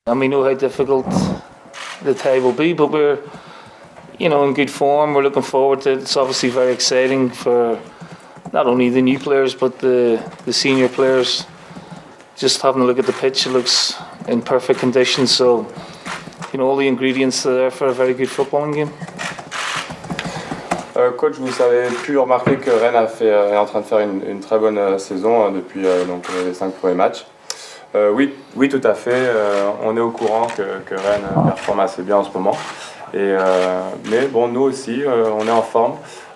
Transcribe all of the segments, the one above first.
And we know how difficult the tie will be, but we're, in good form. We're looking forward to it. It's obviously very exciting for not only the new players but the senior players. Just having a look at the pitch, it looks in perfect condition. So, all the ingredients are there for a very good footballing game. Coach, vous avez pu remarquer que Rennes est en train de faire une très bonne saison depuis les 5 premiers matchs. Oui, tout à fait. On est au courant que Rennes performe assez bien en ce moment. Mais bon, nous aussi, on est en forme.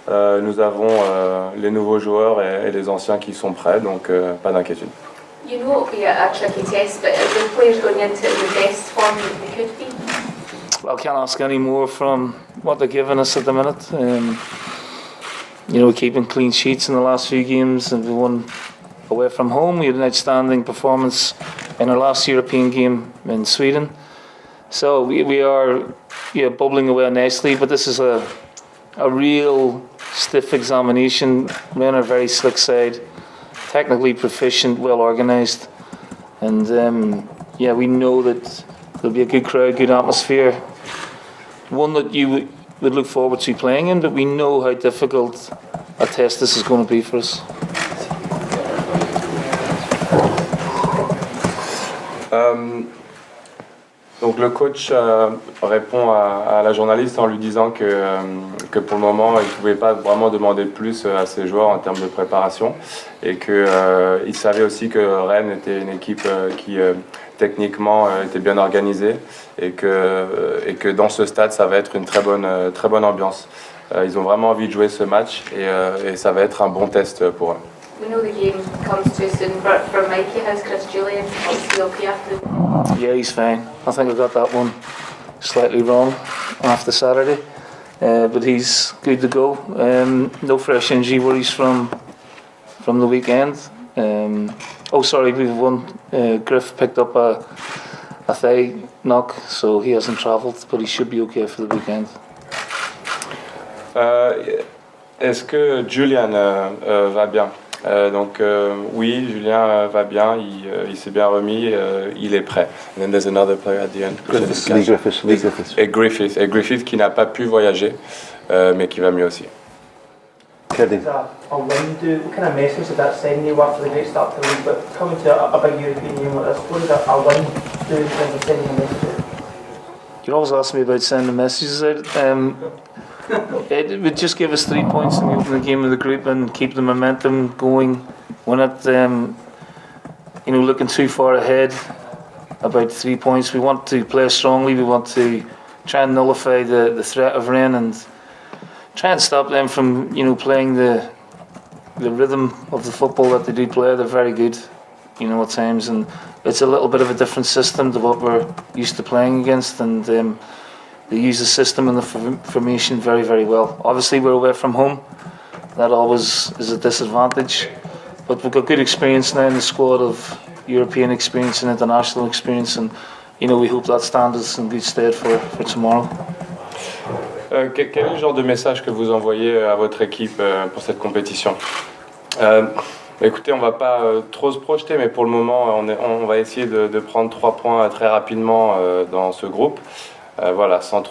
Nous avons les nouveaux joueurs et les anciens qui sont prêts, donc pas d'inquiétude. You know it'll be a tricky test, but are the players going into the best form that they could be? Well, I can't ask any more from what they're giving us at the minute. Keeping clean sheets in the last few games, and we won away from home. We had an outstanding performance in our last European game in Sweden. So we are bubbling away nicely, but this is a real stiff examination. Men are very slick side, technically proficient, well organised, and we know that there'll be a good crowd, good atmosphere, one that you would look forward to playing in, but we know how difficult a test this is going to be for us. Donc le coach répond à la journaliste en lui disant que pour le moment il ne pouvait pas vraiment demander plus à ses joueurs en termes de préparation et qu'il savait aussi que Rennes était une équipe qui techniquement était bien organisée et que dans ce stade ça va être une très bonne ambiance. Ils ont vraiment envie de jouer ce match et ça va être un bon test pour eux. We know the game comes too soon, but for Mikey, how's Chris Julian? Is he okay after? Yeah, he's fine. I think I got that one slightly wrong after Saturday, but he's good to go. No fresh injury worries from the weekend. We've won. Griff picked up a thigh knock, so he hasn't travelled, but he should be okay for the weekend. Est-ce que Julian va bien? Oui, Julien va bien, il s'est bien remis, il est prêt. And then there's another player at the end. Lee Griffiths. Et Griffith qui n'a pas pu voyager, mais qui va mieux aussi. What kind of message did that send you after the great start to the league? But coming to a big European game like this, what did a win do in terms of sending a message? You always ask me about sending messages out. It would just give us 3 points in the opening game of the group and keep the momentum going. We're not, looking too far ahead about 3 points. We want to play strongly. We want to try and nullify the threat of Rennes and try and stop them from, playing the rhythm of the football that they do play. They're very good, at times, and it's a little bit of a different system to what we're used to playing against, and they use the system and the formation very, very well. Obviously, we're away from home. That always is a disadvantage. But we've got good experience now in the squad of European experience and international experience, and we hope that stands us in good stead for tomorrow. Quel est le genre de message que vous envoyez à votre équipe pour cette compétition? Écoutez, on ne va pas trop se projeter, mais pour le moment, on va essayer de prendre 3 points très rapidement dans ce groupe. Sans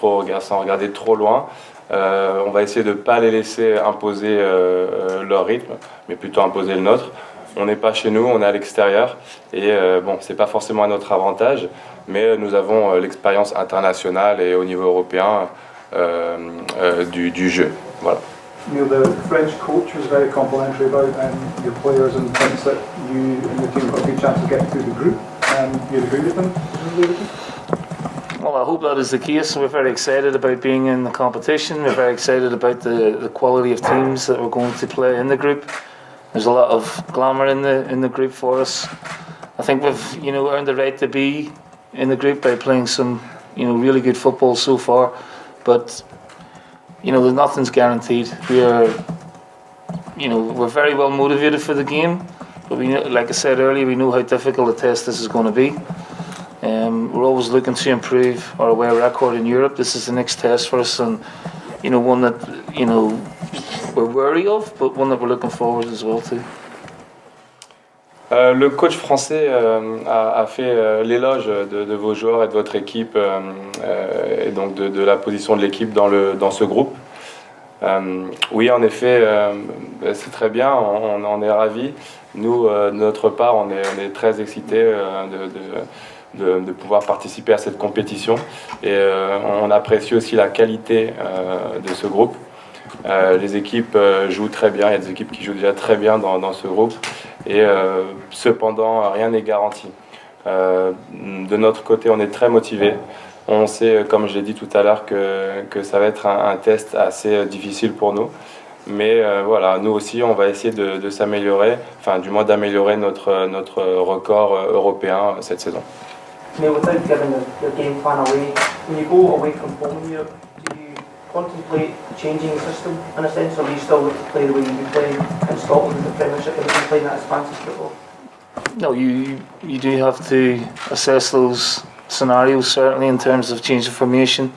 regarder trop loin. On va essayer de ne pas les laisser imposer leur rythme, mais plutôt imposer le nôtre. On n'est pas chez nous, on est à l'extérieur. Et c'est pas forcément à notre avantage, mais nous avons l'expérience internationale et au niveau européen du jeu. Voilà. Neil, the French coach was very complimentary about your players and thinks that you and your team have got a good chance of getting through the group. You agree with them? Well, I hope that is the case. We're very excited about being in the competition. We're very excited about the quality of teams that we're going to play in the group. There's a lot of glamour in the group for us. I think we've earned the right to be in the group by playing some really good football so far. But nothing's guaranteed. We're very well motivated for the game. But like I said earlier, we know how difficult a test this is going to be. We're always looking to improve our away record in Europe. This is the next test for us, and one that we're wary of, but one that we're looking forward as well to. Le coach français a fait l'éloge de vos joueurs et de votre équipe et donc de la position de l'équipe dans ce groupe. Oui, en effet, c'est très bien, on est ravis. Nous, de notre part, on est très excités de pouvoir participer à cette compétition et on apprécie aussi la qualité de ce groupe. Les équipes jouent très bien, il y a des équipes qui jouent déjà très bien dans ce groupe et cependant rien n'est garanti. De notre côté, on est très motivés. On sait, comme je l'ai dit tout à l'heure, que ça va être un test assez difficile pour nous. Mais voilà, nous aussi, on va essayer de s'améliorer, enfin du moins d'améliorer notre record européen cette saison. Neil, without giving your game plan away, when you go away from home here, do you contemplate changing the system in a sense, or do you still look to play the way you play in Scotland in the Premiership and you've been playing that expansive football? No, you do have to assess those scenarios, certainly in terms of change of formation.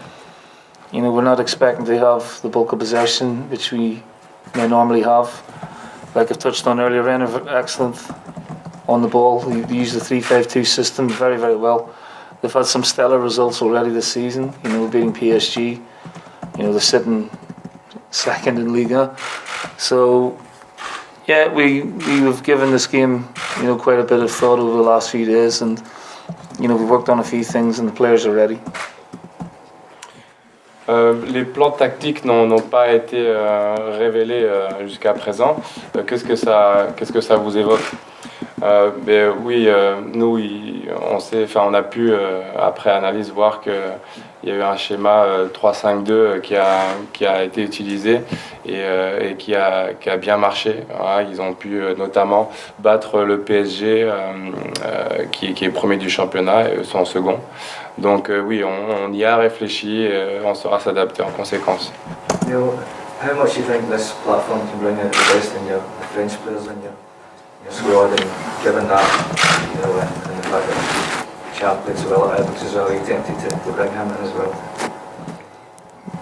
You know, we're not expecting to have the bulk of possession, which we may normally have. Like I've touched on earlier, Rennes are excellent on the ball. They use the 3-5-2 system very, very well. They've had some stellar results already this season, you know, beating PSG. You know, they're sitting second in Liga. So, yeah, we've given this game, you know, quite a bit of thought over the last few days, and, you know, we've worked on a few things and the players are ready. Les plans tactiques n'ont pas été révélés jusqu'à présent. Qu'est-ce que ça vous évoque? Oui, nous, on a pu, après analyse, voir qu'il y a eu un schéma 3-5-2 qui a été utilisé et qui a bien marché. Voilà, ils ont pu notamment battre le PSG qui est premier du championnat et eux sont second. Donc oui, on y a réfléchi et on saura s'adapter en conséquence. Neil, how much do you think this platform can bring out the best in the French players in your squad, and given that, you know, and the fact that Champ played so well at Ajax as well, are you tempted to bring him in as well?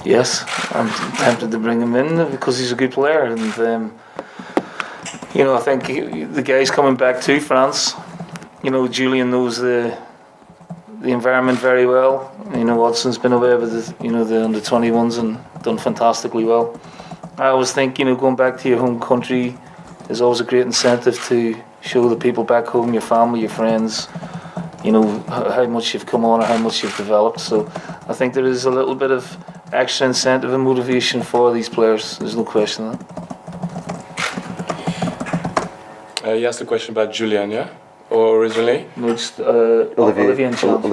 Yes, I'm tempted to bring him in because he's a good player, and you know, I think the guy's coming back to France. You know, Julian knows the environment very well. You know, Watson's been away with the under 21s and done fantastically well. I always think, you know, going back to your home country is always a great incentive to show the people back home, your family, your friends, you know, how much you've come on or how much you've developed. So I think there is a little bit of extra incentive and motivation for these players. There's no question of that. You asked a question about Julian, yeah? Or originally? No, just Olivier and Champ.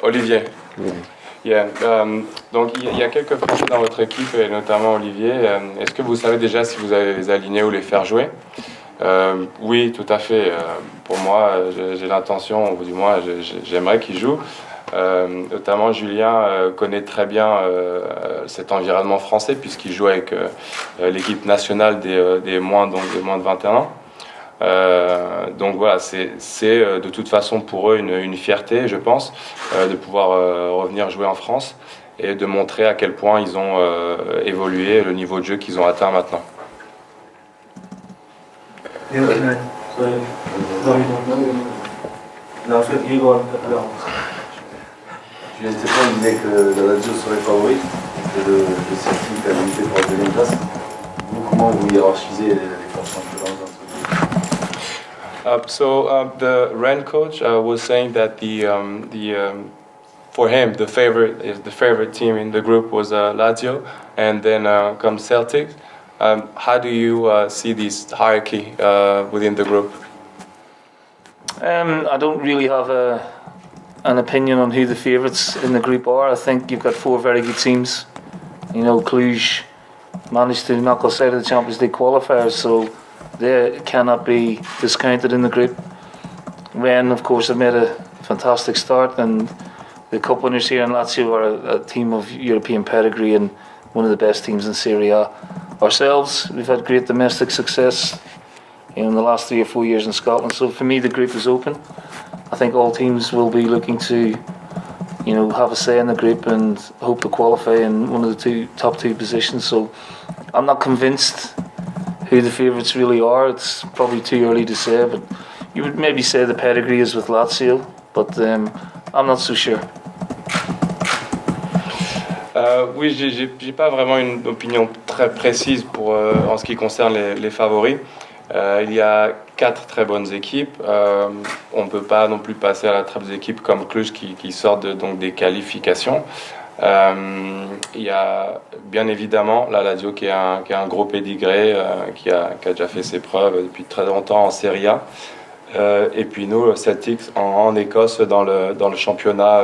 Olivier. Yeah. Donc il y a quelques Français dans votre équipe et notamment Olivier. Est-ce que vous savez déjà si vous allez les aligner ou les faire jouer? Oui, tout à fait. Pour moi, j'ai l'intention, ou du moins j'aimerais qu'ils jouent. Notamment Julien connaît très bien cet environnement français puisqu'il joue avec l'équipe nationale des moins de 21 ans. Donc voilà, c'est de toute façon pour eux une fierté, je pense, de pouvoir revenir jouer en France et de montrer à quel point ils ont évolué, le niveau de jeu qu'ils ont atteint maintenant. Neil, no, you go on. Julien Stéphane disait que la Lazio serait favorite, que le Celtic a limité pour la deuxième place. Vous, comment vous hiérarchisez les forces entre les The Rennes coach was saying that for him the favorite team in the group was Lazio, and then comes Celtic. How do you see this hierarchy within the group? I don't really have an opinion on who the favourites in the group are. I think you've got four very good teams. You know, Cluj managed to knock us out of the Champions League qualifiers, so they cannot be discounted in the group. Rennes, of course, have made a fantastic start, and the cup winners here in Lazio are a team of European pedigree and one of the best teams in Serie A. Ourselves, we've had great domestic success in the last 3 or 4 years in Scotland, so for me the group is open. I think all teams will be looking to, you know, have a say in the group and hope to qualify in one of the top two positions. So I'm not convinced who the favourites really are. It's probably too early to say, but you would maybe say the pedigree is with Lazio, but I'm not so sure. Oui, j'ai pas vraiment une opinion très précise en ce qui concerne les favoris. Il y a 4 très bonnes équipes. On ne peut pas non plus passer à la trappe des équipes comme Cluj qui sortent donc des qualifications. Il y a bien évidemment la Lazio qui a un gros pédigré, qui a déjà fait ses preuves depuis très longtemps en Serie A. Et puis nous, Celtics en Écosse dans le championnat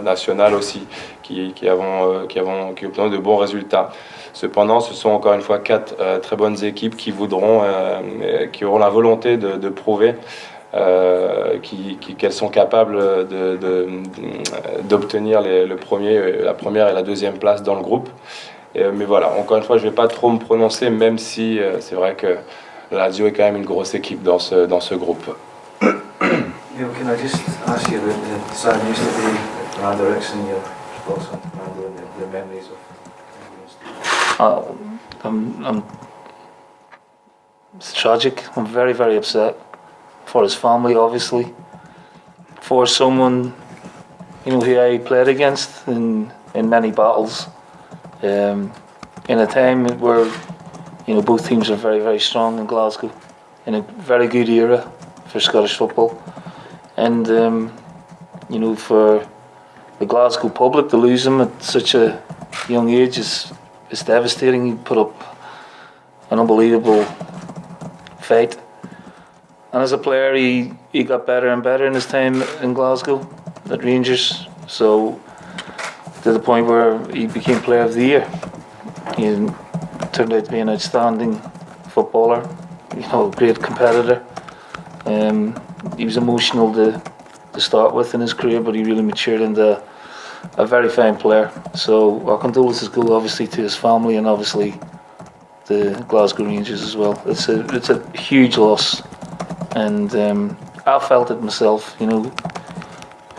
national aussi, qui obtiennent de bons résultats. Cependant, ce sont encore une fois 4 très bonnes équipes qui qui auront la volonté de prouver qu'elles sont capables d'obtenir la première et la deuxième place dans le groupe. Mais voilà, encore une fois, je ne vais pas trop me prononcer, même si c'est vrai que la Lazio est quand même une grosse équipe dans ce groupe. Neil, can I just ask you about the Sam used to be Fernando Eriksson, your thoughts on Fernando and the memories of It's tragic. I'm very, very upset for his family, obviously, for someone who I played against in many battles, in a time where both teams are very, very strong in Glasgow, in a very good era for Scottish football, and for the Glasgow public to lose him at such a young age is devastating. He put up an unbelievable fight, and as a player he got better and better in his time in Glasgow at Rangers, so to the point where he became Player of the Year. He turned out to be an outstanding footballer, a great competitor. He was emotional to start with in his career, but he really matured into a very fine player. So our condolences go obviously to his family and obviously the Glasgow Rangers as well. It's a huge loss, and I felt it myself,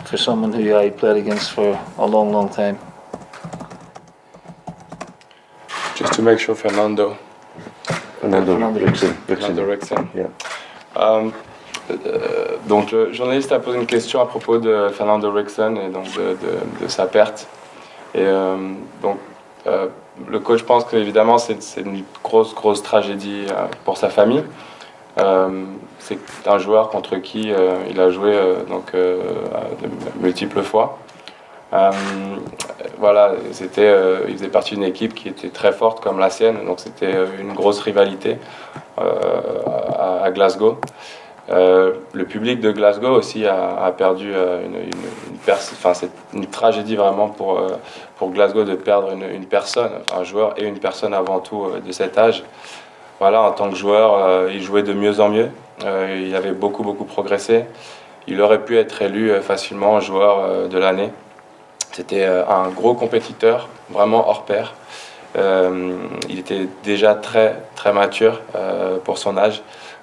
for someone who I played against for a long, long time. Just to make sure, Fernando Eriksson. Yeah. Donc le journaliste a posé une question à propos de Fernando Eriksson et donc de sa perte. Et donc le coach pense qu'évidemment c'est une grosse tragédie pour sa famille. C'est un joueur contre qui il a joué de multiples fois. Voilà, il faisait partie d'une équipe qui était très forte comme la sienne, donc c'était une grosse rivalité à Glasgow. Le public de Glasgow aussi a perdu c'est une tragédie vraiment pour Glasgow de perdre une personne, un joueur et une personne avant tout de cet âge. Voilà, en tant que joueur, il jouait de mieux en mieux, il avait beaucoup progressé, il aurait pu être élu facilement joueur de l'année. C'était un gros compétiteur, vraiment hors pair. Il était déjà très mature pour son âge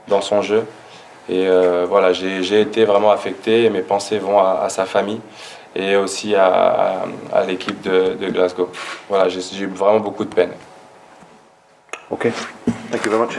dans son jeu. Et voilà, j'ai été vraiment affecté et mes pensées vont à sa famille et aussi à l'équipe de Glasgow. Voilà, j'ai eu vraiment beaucoup de peine. Okay, thank you very much.